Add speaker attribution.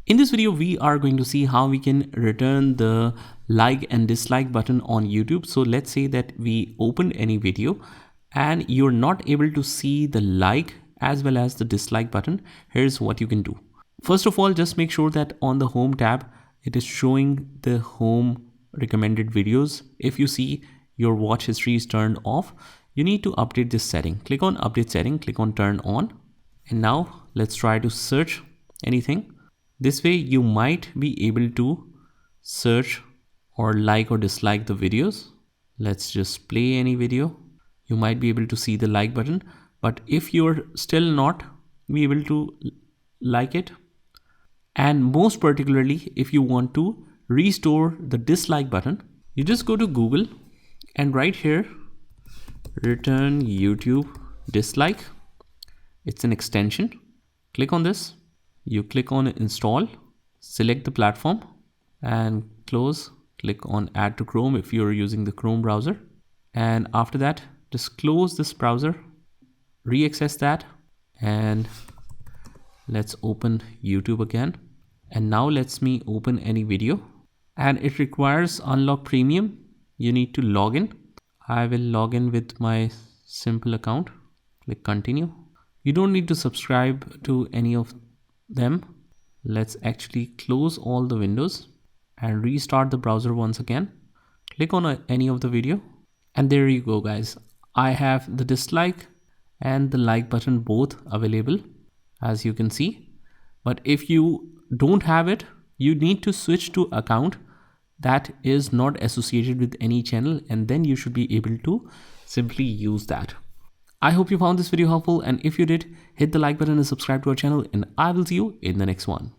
Speaker 1: In this video, we are going to see how we can return the like and dislike button on YouTube. So let's say that we opened any video and you're not able to see the like as well as the dislike button. Here's what you can do. First of all, just make sure that on the home tab, it is showing the home recommended videos. If you see your watch history is turned off, you need to update this setting. Click on update setting, click on turn on. And now let's try to search anything. This way you might be able to search or like or dislike the videos. Let's just play any video. You might be able to see the like button, but if you're still not be able to like it, and most particularly if you want to restore the dislike button, you just go to Google and right here, return YouTube dislike. It's an extension. Click on this. You click on install, select the platform and close. Click on add to Chrome if you're using the Chrome browser. And after that, just close this browser, re-access that, and let's open YouTube again. And now let's me open any video, and it requires unlock premium. You need to log in. I will log in with my simple account. Click continue. You don't need to subscribe to any of them. Let's actually close all the windows and restart the browser once again. Click on any of the video, and there you go, guys. I have the dislike and the like button both available, as you can see. But if you don't have it, you need to switch to account that is not associated with any channel, and then you should be able to simply use that. I hope you found this video helpful, and if you did, hit the like button and subscribe to our channel, and I will see you in the next one.